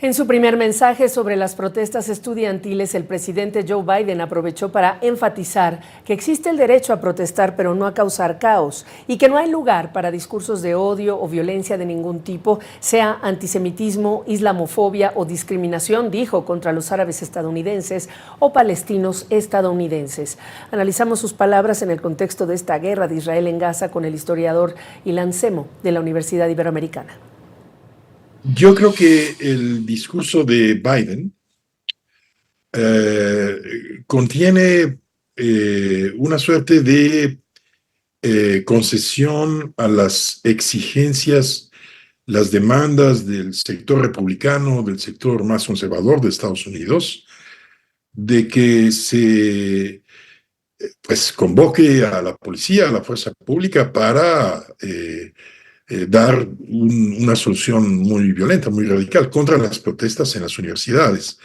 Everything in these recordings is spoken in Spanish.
En su primer mensaje sobre las protestas estudiantiles, el presidente Joe Biden aprovechó para enfatizar que existe el derecho a protestar, pero no a causar caos, y que no hay lugar para discursos de odio o violencia de ningún tipo, sea antisemitismo, islamofobia o discriminación, dijo, contra los árabes estadounidenses o palestinos estadounidenses. Analizamos sus palabras en el contexto de esta guerra de Israel en Gaza con el historiador Ilan Semo de la Universidad Iberoamericana. Yo creo que el discurso de Biden contiene una suerte de concesión a las exigencias, las demandas del sector republicano, del sector más conservador de Estados Unidos, de que se convoque a la policía, a la fuerza pública para dar una solución muy violenta, muy radical contra las protestas en las universidades.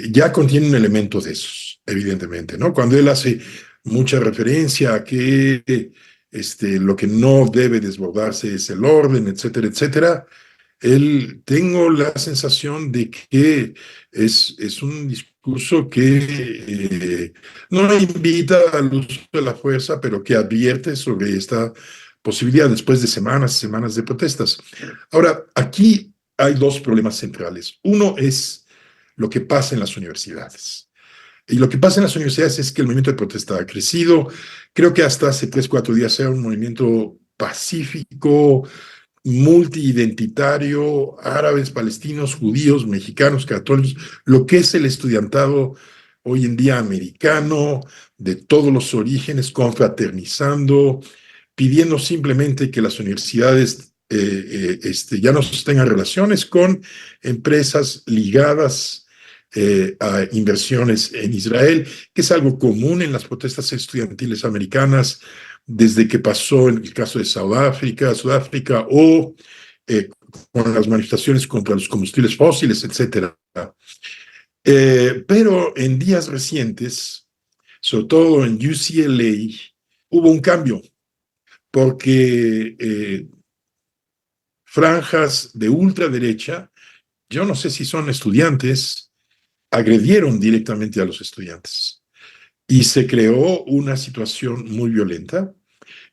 Ya contiene un elemento de esos, evidentemente, ¿no? Cuando él hace mucha referencia a que lo que no debe desbordarse es el orden, etcétera, etcétera, tengo la sensación de que es un discurso que no invita al uso de la fuerza, pero que advierte sobre esta posibilidad después de semanas y semanas de protestas. Ahora, aquí hay dos problemas centrales. Uno es lo que pasa en las universidades. Y lo que pasa en las universidades es que el movimiento de protesta ha crecido. Creo que hasta hace 3, 4 días era un movimiento pacífico, multiidentitario, árabes, palestinos, judíos, mexicanos, católicos, lo que es el estudiantado hoy en día americano, de todos los orígenes, confraternizando, pidiendo simplemente que las universidades ya no sostengan relaciones con empresas ligadas a inversiones en Israel, que es algo común en las protestas estudiantiles americanas desde que pasó en el caso de Sudáfrica o con las manifestaciones contra los combustibles fósiles, etc. Pero en días recientes, sobre todo en UCLA, hubo un cambio, porque franjas de ultraderecha, yo no sé si son estudiantes, agredieron directamente a los estudiantes. Y se creó una situación muy violenta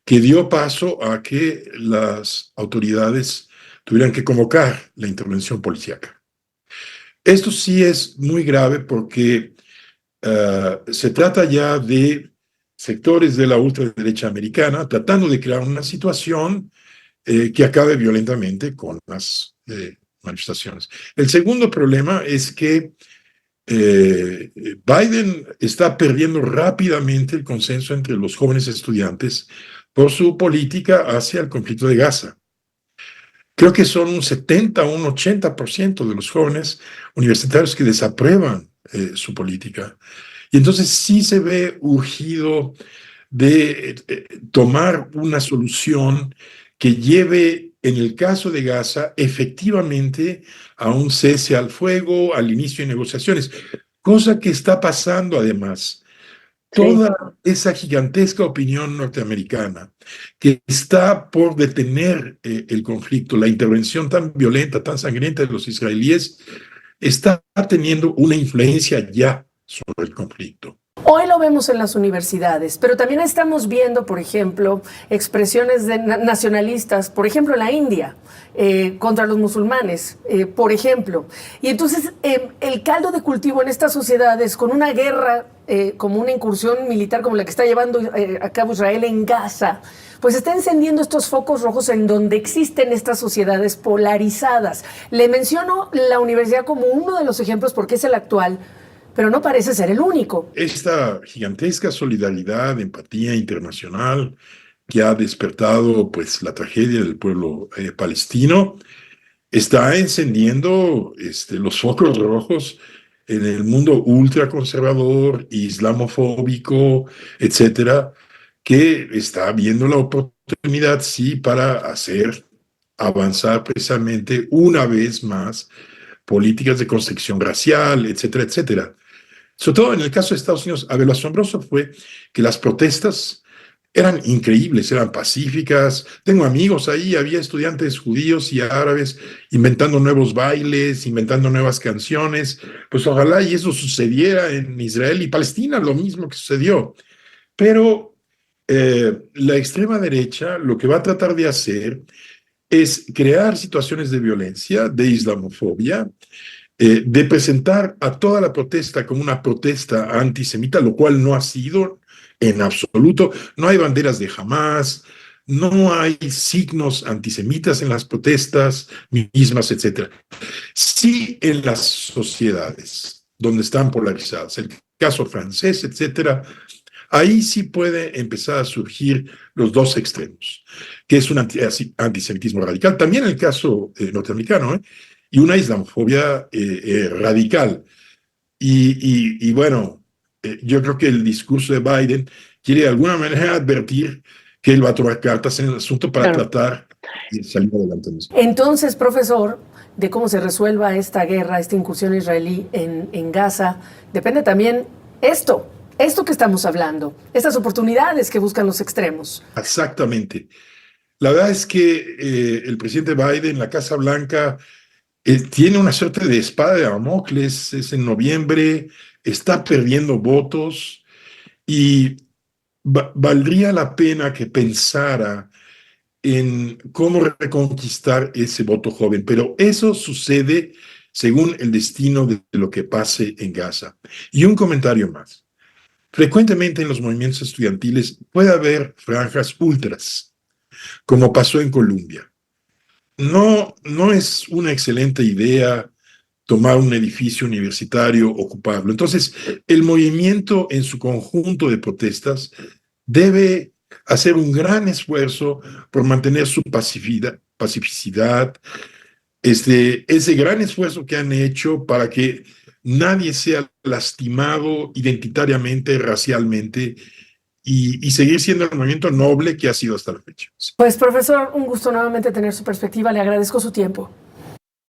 que dio paso a que las autoridades tuvieran que convocar la intervención policíaca. Esto sí es muy grave porque se trata ya de sectores de la ultraderecha americana tratando de crear una situación que acabe violentamente con las manifestaciones. El segundo problema es que Biden está perdiendo rápidamente el consenso entre los jóvenes estudiantes por su política hacia el conflicto de Gaza. Creo que son un 70 o un 80% de los jóvenes universitarios que desaprueban su política. Y entonces sí se ve urgido de tomar una solución que lleve, en el caso de Gaza, efectivamente a un cese al fuego, al inicio de negociaciones, cosa que está pasando además. Toda esa gigantesca opinión norteamericana que está por detener el conflicto, la intervención tan violenta, tan sangrienta de los israelíes, está teniendo una influencia ya sobre el conflicto. Hoy lo vemos en las universidades, pero también estamos viendo, por ejemplo, expresiones de nacionalistas, por ejemplo, en la India, contra los musulmanes, por ejemplo. Y entonces, el caldo de cultivo en estas sociedades, con una guerra, como una incursión militar como la que está llevando a cabo Israel en Gaza, pues está encendiendo estos focos rojos en donde existen estas sociedades polarizadas. Le menciono la universidad como uno de los ejemplos porque es el actual, pero no parece ser el único. Esta gigantesca solidaridad, empatía internacional que ha despertado pues la tragedia del pueblo palestino está encendiendo los focos rojos en el mundo ultraconservador, islamofóbico, etcétera, que está viendo la oportunidad, sí, para hacer avanzar precisamente una vez más políticas de construcción racial, etcétera, etcétera. Sobre todo en el caso de Estados Unidos, a ver, lo asombroso fue que las protestas eran increíbles, eran pacíficas. Tengo amigos ahí, había estudiantes judíos y árabes inventando nuevos bailes, inventando nuevas canciones. Pues ojalá y eso sucediera en Israel y Palestina, lo mismo que sucedió. Pero la extrema derecha lo que va a tratar de hacer es crear situaciones de violencia, de islamofobia, de presentar a toda la protesta como una protesta antisemita, lo cual no ha sido en absoluto. No hay banderas de Hamas, no hay signos antisemitas en las protestas mismas, etc. Sí en las sociedades donde están polarizadas, el caso francés, etc., ahí sí puede empezar a surgir los dos extremos, que es un antisemitismo radical, también el caso norteamericano, y una islamofobia radical. Y bueno, yo creo que el discurso de Biden quiere de alguna manera advertir que él va a tomar cartas en el asunto para tratar de salir adelante. Entonces, profesor, de cómo se resuelva esta guerra, esta incursión israelí en Gaza, depende también esto que estamos hablando, estas oportunidades que buscan los extremos. Exactamente. La verdad es que el presidente Biden, la Casa Blanca, tiene una suerte de espada de Damocles, es en noviembre, está perdiendo votos y valdría la pena que pensara en cómo reconquistar ese voto joven, pero eso sucede según el destino de lo que pase en Gaza. Y un comentario más. Frecuentemente en los movimientos estudiantiles puede haber franjas ultras, como pasó en Colombia. No es una excelente idea tomar un edificio universitario, ocuparlo. Entonces, el movimiento en su conjunto de protestas debe hacer un gran esfuerzo por mantener su pacificidad, ese gran esfuerzo que han hecho para que nadie sea lastimado identitariamente, racialmente, y seguir siendo el movimiento noble que ha sido hasta la fecha. Pues, profesor, un gusto nuevamente tener su perspectiva. Le agradezco su tiempo.